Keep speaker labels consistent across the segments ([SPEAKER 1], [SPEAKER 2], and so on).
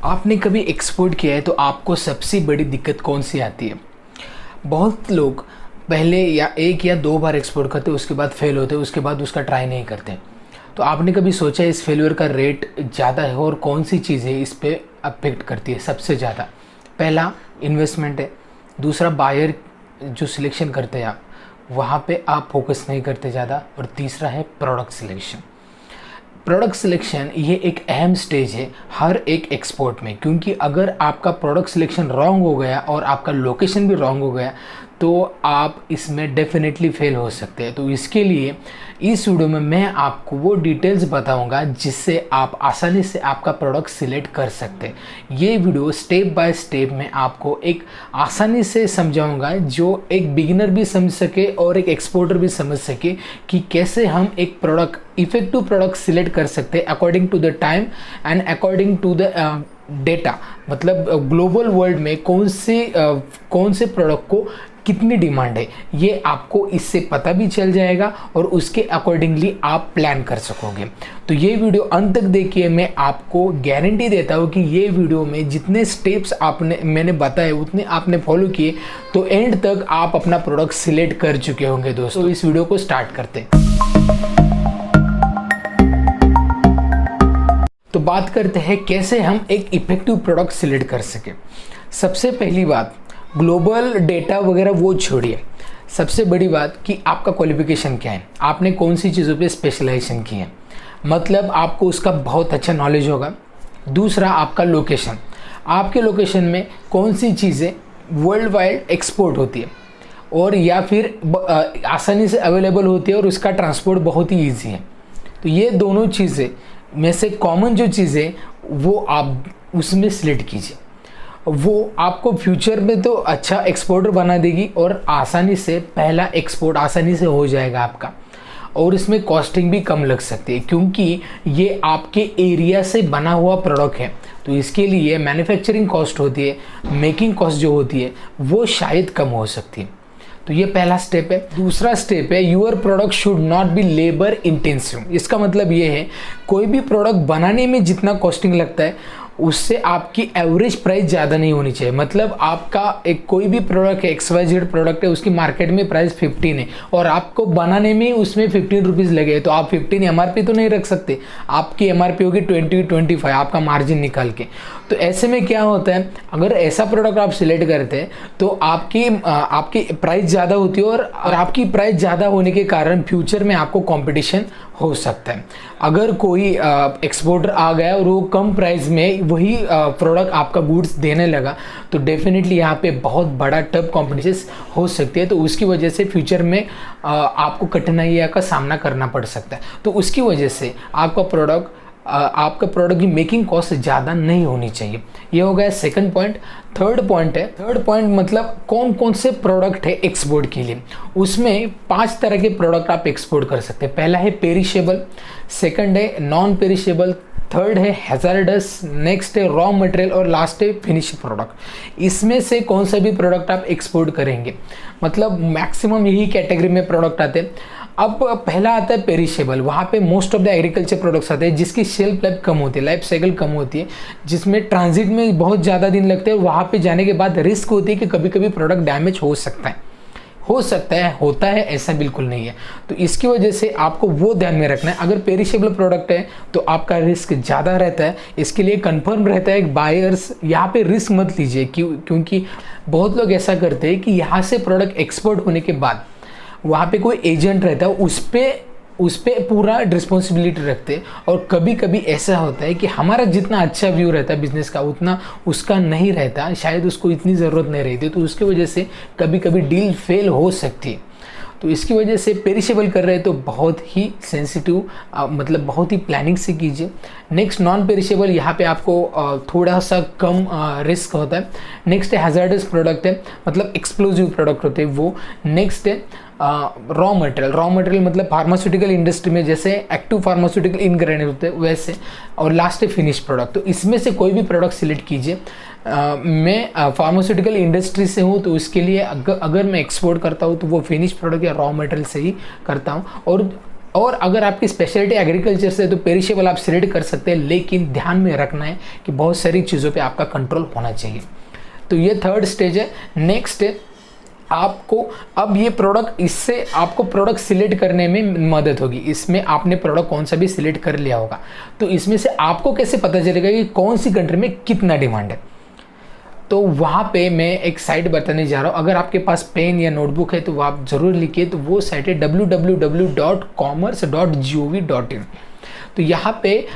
[SPEAKER 1] आपने कभी एक्सपोर्ट किया है तो आपको सबसे बड़ी दिक्कत कौन सी आती है? बहुत लोग पहले या एक या दो बार एक्सपोर्ट करते उसके बाद फेल होते, उसके बाद उसका ट्राई नहीं करते। तो आपने कभी सोचा इस फेलियर का रेट ज़्यादा है और कौन सी चीज़ें इस पे अफेक्ट करती है सबसे ज़्यादा? पहला इन्वेस्टमेंट है, दूसरा बायर जो सिलेक्शन करते हैं आप वहाँ पे आप फोकस नहीं करते ज़्यादा, और तीसरा है प्रोडक्ट सिलेक्शन। प्रोडक्ट सिलेक्शन ये एक अहम स्टेज है हर एक एक्सपोर्ट में, क्योंकि अगर आपका प्रोडक्ट सिलेक्शन रॉन्ग हो गया और आपका लोकेशन भी रॉन्ग हो गया तो आप इसमें डेफिनेटली फेल हो सकते हैं। तो इसके लिए इस वीडियो में मैं आपको वो डिटेल्स बताऊंगा जिससे आप आसानी से आपका प्रोडक्ट सिलेक्ट कर सकते हैं। ये वीडियो स्टेप बाय स्टेप मैं आपको एक आसानी से समझाऊंगा जो एक बिगिनर भी समझ सके और एक एक्सपोर्टर भी समझ सके कि कैसे हम एक प्रोडक्ट इफेक्टिव प्रोडक्ट सिलेक्ट कर सकते हैं according to the time and according to the data. मतलब ग्लोबल वर्ल्ड में कौन से प्रोडक्ट को कितनी डिमांड है ये आपको इससे पता भी चल जाएगा और उसके अकॉर्डिंगली आप प्लान कर सकोगे। तो ये वीडियो अंत तक देखिए, मैं आपको गारंटी देता हूँ कि ये वीडियो में जितने स्टेप्स मैंने बताए उतने आपने फॉलो किए तो एंड तक आप अपना प्रोडक्ट सिलेक्ट कर चुके होंगे। दोस्तों इस वीडियो को स्टार्ट करते हैं। तो बात करते हैं कैसे हम एक इफेक्टिव प्रोडक्ट सिलेक्ट कर सके। सबसे पहली बात, ग्लोबल डेटा वगैरह वो छोड़िए, सबसे बड़ी बात कि आपका क्वालिफिकेशन क्या है, आपने कौन सी चीज़ों पे स्पेशलाइजेशन की है, मतलब आपको उसका बहुत अच्छा नॉलेज होगा। दूसरा आपका लोकेशन, आपके लोकेशन में कौन सी चीज़ें वर्ल्ड वाइड एक्सपोर्ट होती है और या फिर आसानी से अवेलेबल होती है और उसका ट्रांसपोर्ट बहुत ही ईजी है। तो ये दोनों चीज़ें में से कॉमन जो चीज़ें वो आप उसमें सिलेक्ट कीजिए, वो आपको फ्यूचर में तो अच्छा एक्सपोर्टर बना देगी और आसानी से पहला एक्सपोर्ट आसानी से हो जाएगा आपका, और इसमें कॉस्टिंग भी कम लग सकती है क्योंकि ये आपके एरिया से बना हुआ प्रोडक्ट है। तो इसके लिए मैन्युफैक्चरिंग कॉस्ट होती है, मेकिंग कॉस्ट जो होती है वो शायद कम हो सकती है। तो ये पहला स्टेप है। दूसरा स्टेप है your product should not be labour intensive. इसका मतलब ये है कोई भी प्रोडक्ट बनाने में जितना कॉस्टिंग लगता है उससे आपकी एवरेज प्राइस ज़्यादा नहीं होनी चाहिए। मतलब आपका एक कोई भी प्रोडक्ट है, XYZ प्रोडक्ट है, उसकी मार्केट में प्राइस 15 है और आपको बनाने में उसमें 15 रुपीज़ लगे तो आप 15 MRP तो नहीं रख सकते, आपकी MRP होगी 20-25 आपका मार्जिन निकाल के। तो ऐसे में क्या होता है, अगर ऐसा प्रोडक्ट आप सिलेक्ट करते हैं तो आपकी प्राइस ज़्यादा होती है और आपकी प्राइस ज़्यादा होने के कारण फ्यूचर में आपको कॉम्पिटिशन हो सकता है। अगर कोई एक्सपोर्टर आ गया और वो कम प्राइस में वही प्रोडक्ट आपका गुड्स देने लगा तो डेफिनेटली यहाँ पे बहुत बड़ा टफ कॉम्पिटिशन हो सकती है। तो उसकी वजह से फ्यूचर में आपको कठिनाइयों का सामना करना पड़ सकता है। तो उसकी वजह से आपका प्रोडक्ट की मेकिंग कॉस्ट ज़्यादा नहीं होनी चाहिए। ये हो गया सेकंड पॉइंट। थर्ड पॉइंट मतलब कौन कौन से प्रोडक्ट है एक्सपोर्ट के लिए। उसमें 5 तरह के प्रोडक्ट आप एक्सपोर्ट कर सकते हैं। पहला है पेरिशेबल, सेकंड है नॉन पेरिशेबल, थर्ड है हैजार्डस, नेक्स्ट है रॉ मटेरियल और लास्ट है फिनिश प्रोडक्ट। इसमें से कौन सा भी प्रोडक्ट आप एक्सपोर्ट करेंगे, मतलब मैक्सिमम यही कैटेगरी में प्रोडक्ट आते हैं। अब पहला आता है पेरिशेबल, वहाँ पे most of the agriculture products आते हैं जिसकी शेल्फ लाइफ कम होती है, लाइफ साइकिल कम होती है, जिसमें ट्रांजिट में बहुत ज़्यादा दिन लगते हैं। वहाँ पे जाने के बाद रिस्क होती है कि कभी कभी प्रोडक्ट डैमेज हो सकता है, होता है, ऐसा बिल्कुल नहीं है। तो इसकी वजह से आपको वो ध्यान में रखना है। अगर पेरिशेबल प्रोडक्ट है तो आपका रिस्क ज़्यादा रहता है, इसके लिए कंफर्म रहता है बायर्स यहाँ पे रिस्क मत लीजिए। क्योंकि बहुत लोग ऐसा करते हैं कि यहाँ से प्रोडक्ट एक्सपोर्ट होने के बाद वहाँ पे कोई एजेंट रहता है, उस पर पूरा रिस्पॉन्सिबिलिटी रखते हैं। और कभी कभी ऐसा होता है कि हमारा जितना अच्छा व्यू रहता है बिजनेस का उतना उसका नहीं रहता, शायद उसको इतनी ज़रूरत नहीं रहती, तो उसकी वजह से कभी कभी डील फेल हो सकती है। तो इसकी वजह से पेरिशेबल कर रहे हैं तो बहुत ही सेंसिटिव, मतलब बहुत ही प्लानिंग से कीजिए। नेक्स्ट नॉन पेरिशेबल, यहाँ पे आपको थोड़ा सा कम रिस्क होता है। नेक्स्ट है हैजार्डस प्रोडक्ट है, मतलब एक्सप्लोजिव प्रोडक्ट होते हैं वो। नेक्स्ट है रॉ मटेरियल मतलब फार्मास्यूटिकल इंडस्ट्री में जैसे एक्टिव फार्मास्यूटिकल इंग्रेडिएंट होते हैं वैसे। और लास्ट है फिनिश प्रोडक्ट। तो इसमें से कोई भी प्रोडक्ट सिलेक्ट कीजिए। मैं फार्मास्यूटिकल इंडस्ट्री से हूँ तो उसके लिए अगर मैं एक्सपोर्ट करता हूँ तो वो फिनिश प्रोडक्ट या रॉ मटेरियल से ही करता हूँ। और और अगर आपकी स्पेशलिटी एग्रीकल्चर से है तो पेरिशेबल आप सिलेक्ट कर सकते हैं, लेकिन ध्यान में रखना है कि बहुत सारी चीज़ों पे आपका कंट्रोल होना चाहिए। तो ये थर्ड स्टेज है। नेक्स्ट है आपको अब ये प्रोडक्ट, इससे आपको प्रोडक्ट सिलेक्ट करने में मदद होगी। इसमें आपने प्रोडक्ट कौन सा भी सिलेक्ट कर लिया होगा, तो इसमें से आपको कैसे पता चलेगा कि कौन सी कंट्री में कितना डिमांड है। तो वहाँ पे मैं एक साइट बताने जा रहा हूँ। अगर आपके पास पेन या नोटबुक है तो आप ज़रूर लिखिए। तो वो साइट है www.commerce.gov.in। तो यहाँ पे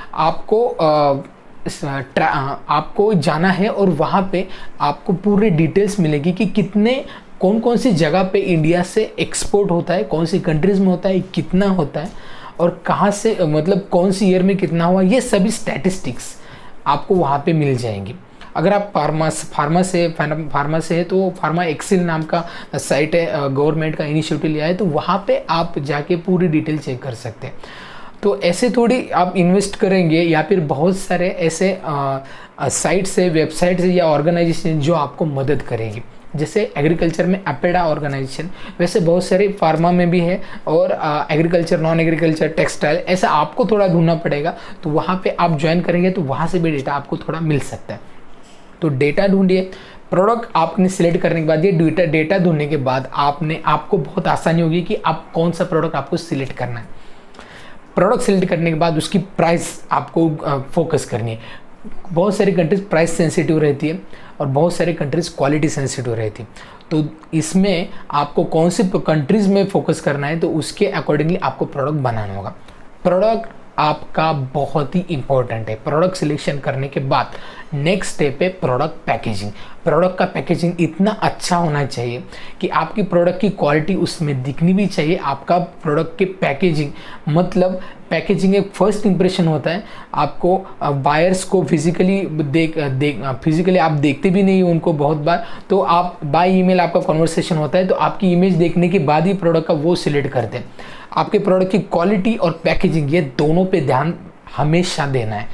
[SPEAKER 1] आपको जाना है और वहाँ पे आपको पूरे डिटेल्स मिलेगी कि कौन कौन सी जगह पे इंडिया से एक्सपोर्ट होता है, कौन सी कंट्रीज़ में होता है, कितना होता है और कहाँ से, मतलब कौन सी ईयर में कितना हुआ, ये सभी स्टैटिस्टिक्स आपको वहाँ पे मिल जाएंगी। अगर आप फार्मा से है तो फार्मा एक्सेल नाम का साइट है, गवर्नमेंट का इनिशिएटिव लिया है, तो वहाँ पे आप जाके पूरी डिटेल चेक कर सकते हैं। तो ऐसे थोड़ी आप इन्वेस्ट करेंगे, या फिर बहुत सारे ऐसे साइट्स है, वेबसाइट्स है या ऑर्गेनाइजेशन जो आपको मदद करेंगी। जैसे एग्रीकल्चर में अपेडा ऑर्गेनाइजेशन, वैसे बहुत सारे फार्मा में भी है, और एग्रीकल्चर, नॉन एग्रीकल्चर, टेक्सटाइल, ऐसा आपको थोड़ा ढूंढना पड़ेगा। तो वहाँ पे आप ज्वाइन करेंगे तो वहाँ से भी डेटा आपको थोड़ा मिल सकता है। तो डेटा ढूंढिए। प्रोडक्ट आपने सिलेक्ट करने के बाद, ये डेटा ढूंढने के बाद आपको बहुत आसानी होगी कि आप कौन सा प्रोडक्ट आपको सिलेक्ट करना है। प्रोडक्ट सिलेक्ट करने के बाद उसकी प्राइस आपको फोकस करनी है। बहुत सारी कंट्रीज प्राइस सेंसिटिव रहती है और बहुत सारी कंट्रीज क्वालिटी सेंसिटिव रहती है। तो इसमें आपको कौन सी कंट्रीज में फोकस करना है, तो उसके अकॉर्डिंगली आपको प्रोडक्ट बनाना होगा। प्रोडक्ट आपका बहुत ही इंपॉर्टेंट है। प्रोडक्ट सिलेक्शन करने के बाद नेक्स्ट स्टेप है प्रोडक्ट पैकेजिंग। प्रोडक्ट का पैकेजिंग इतना अच्छा होना चाहिए कि आपकी प्रोडक्ट की क्वालिटी उसमें दिखनी भी चाहिए। आपका प्रोडक्ट के पैकेजिंग, मतलब पैकेजिंग एक फर्स्ट इंप्रेशन होता है। आपको बायर्स को फिजिकली आप देखते भी नहीं उनको बहुत बार, तो आप बाय ईमेल आपका कन्वर्सेशन होता है, तो आपकी इमेज देखने के बाद ही प्रोडक्ट का वो सिलेक्ट करते हैं। आपके प्रोडक्ट की क्वालिटी और पैकेजिंग, ये दोनों पे ध्यान हमेशा देना है।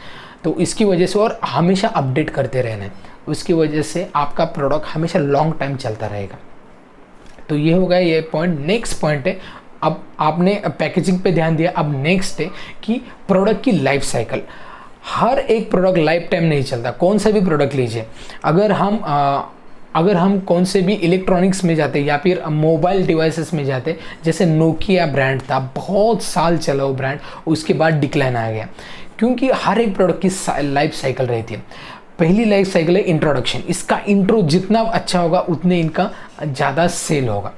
[SPEAKER 1] तो इसकी वजह से, और हमेशा अपडेट करते रहना है, उसकी वजह से आपका प्रोडक्ट हमेशा लॉन्ग टाइम चलता रहेगा। तो ये हो गया ये पॉइंट। नेक्स्ट पॉइंट है, अब आपने पैकेजिंग पे ध्यान दिया, अब नेक्स्ट है कि प्रोडक्ट की लाइफ साइकिल। हर एक प्रोडक्ट लाइफ टाइम नहीं चलता। कौन सा भी प्रोडक्ट लीजिए, अगर हम कौन से भी इलेक्ट्रॉनिक्स में जाते या फिर मोबाइल डिवाइसेस में जाते, जैसे नोकिया ब्रांड था, बहुत साल चला वो ब्रांड, उसके बाद डिक्लाइन आ गया, क्योंकि हर एक प्रोडक्ट की लाइफ साइकिल रहती है। पहली लाइफ साइकिल है इंट्रोडक्शन। इसका इंट्रो जितना अच्छा होगा उतने इनका ज़्यादा सेल होगा,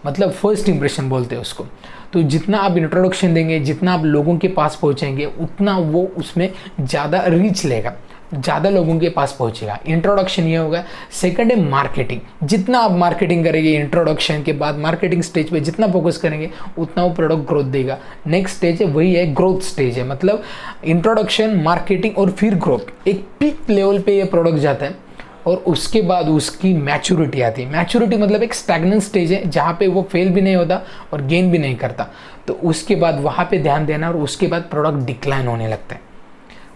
[SPEAKER 1] मतलब फर्स्ट इंप्रेशन बोलते हैं उसको। तो जितना आप इंट्रोडक्शन देंगे, जितना आप लोगों के पास पहुंचेंगे, उतना वो उसमें ज़्यादा रीच लेगा, ज़्यादा लोगों के पास पहुंचेगा। इंट्रोडक्शन ये होगा। सेकंड है मार्केटिंग। जितना आप मार्केटिंग करेंगे, इंट्रोडक्शन के बाद मार्केटिंग स्टेज पे जितना फोकस करेंगे उतना वो प्रोडक्ट ग्रोथ देगा। नेक्स्ट स्टेज है, वही है ग्रोथ स्टेज है, मतलब इंट्रोडक्शन, मार्केटिंग और फिर ग्रोथ। एक पीक लेवल पे ये प्रोडक्ट जाता है और उसके बाद उसकी मैच्योरिटी आती है। मैच्योरिटी मतलब एक स्टैग्नेंट स्टेज है जहाँ पे वो फेल भी नहीं होता और गेन भी नहीं करता। तो उसके बाद वहाँ पे ध्यान देना, और उसके बाद प्रोडक्ट डिक्लाइन होने लगता है।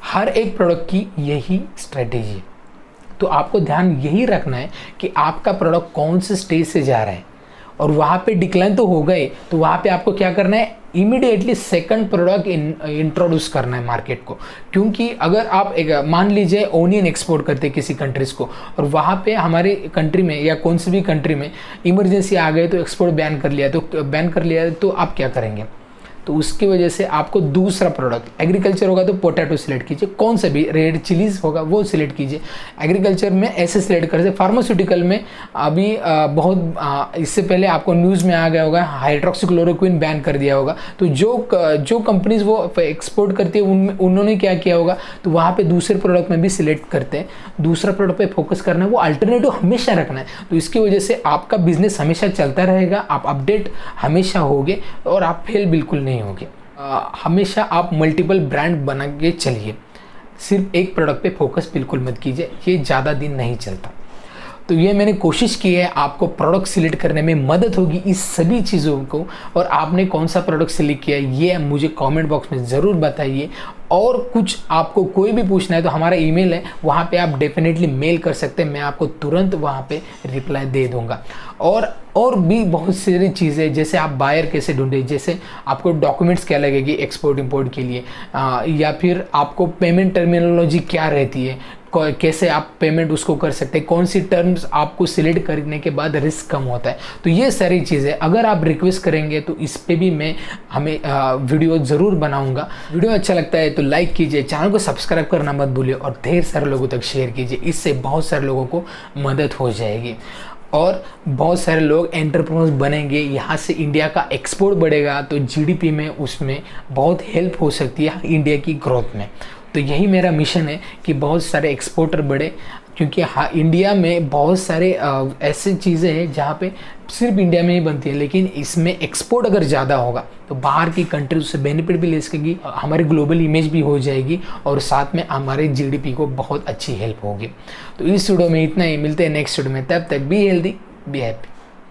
[SPEAKER 1] हर एक प्रोडक्ट की यही स्ट्रेटेजी है। तो आपको ध्यान यही रखना है कि आपका प्रोडक्ट कौन से स्टेज से जा रहा है, और वहाँ पे डिक्लाइन तो हो गए, तो वहाँ पे आपको क्या करना है, इमीडिएटली सेकंड प्रोडक्ट इंट्रोड्यूस करना है मार्केट को। क्योंकि अगर आप मान लीजिए ओनियन एक्सपोर्ट करते हैं किसी कंट्रीज़ को, और वहाँ पे हमारी कंट्री में या कौन सी भी कंट्री में इमरजेंसी आ गए, तो एक्सपोर्ट बैन कर लिया, तो आप क्या करेंगे। तो उसकी वजह से आपको दूसरा प्रोडक्ट, एग्रीकल्चर होगा तो पोटैटो सिलेक्ट कीजिए, कौन सा भी रेड चिलीज होगा वो सिलेक्ट कीजिए। एग्रीकल्चर में ऐसे सिलेक्ट कर सकते। फार्मास्यूटिकल में अभी बहुत इससे पहले आपको न्यूज़ में आ गया होगा, हाइड्रोक्सीक्लोरोक्विन बैन कर दिया होगा। तो जो कंपनीज वो एक्सपोर्ट करती है उन्होंने क्या किया होगा, तो वहाँ पे दूसरे प्रोडक्ट में भी सिलेक्ट करते हैं। दूसरा प्रोडक्ट पे फोकस करना है, वो अल्टरनेटिव हमेशा रखना है। तो इसकी वजह से आपका बिजनेस हमेशा चलता रहेगा, आप अपडेट हमेशा होगे और आप फेल बिल्कुल नहीं होगे। हमेशा आप मल्टीपल ब्रांड बना के चलिए, सिर्फ एक प्रोडक्ट पे फोकस बिल्कुल मत कीजिए, ये ज़्यादा दिन नहीं चलता। तो ये मैंने कोशिश की है आपको प्रोडक्ट सिलेक्ट करने में मदद होगी इस सभी चीज़ों को। और आपने कौन सा प्रोडक्ट सिलेक्ट किया ये मुझे कमेंट बॉक्स में ज़रूर बताइए। और कुछ आपको कोई भी पूछना है तो हमारा ईमेल है, वहाँ पे आप डेफिनेटली मेल कर सकते हैं, मैं आपको तुरंत वहाँ पे रिप्लाई दे दूँगा। और भी बहुत सारी चीज़ें, जैसे आप बायर कैसे ढूंढें, जैसे आपको डॉक्यूमेंट्स क्या लगेगी एक्सपोर्ट इंपोर्ट के लिए, या फिर आपको पेमेंट टर्मिनोलॉजी क्या रहती है, कैसे आप पेमेंट उसको कर सकते हैं, कौन सी टर्म्स आपको सिलेक्ट करने के बाद रिस्क कम होता है। तो ये सारी चीज़ें अगर आप रिक्वेस्ट करेंगे तो इस पे भी मैं वीडियो ज़रूर बनाऊंगा। वीडियो अच्छा लगता है तो लाइक कीजिए, चैनल को सब्सक्राइब करना मत भूलिए और ढेर सारे लोगों तक शेयर कीजिए, इससे बहुत सारे लोगों को मदद हो जाएगी और बहुत सारे लोग एंटरप्रेन्योर्स बनेंगे। यहाँ से इंडिया का एक्सपोर्ट बढ़ेगा तो जीडीपी में उसमें बहुत हेल्प हो सकती है इंडिया की ग्रोथ में। तो यही मेरा मिशन है कि बहुत सारे एक्सपोर्टर बढ़े, क्योंकि हाँ इंडिया में बहुत सारे ऐसी चीज़ें हैं जहाँ पे सिर्फ इंडिया में ही बनती है, लेकिन इसमें एक्सपोर्ट अगर ज़्यादा होगा तो बाहर की कंट्री उससे बेनिफिट भी ले सकेगी, हमारी ग्लोबल इमेज भी हो जाएगी और साथ में हमारे जीडीपी को बहुत अच्छी हेल्प होगी। तो इस वीडियो में इतना ही, मिलते हैं नेक्स्ट वीडियो में, तब तक बी हेल्दी बी हैप्पी।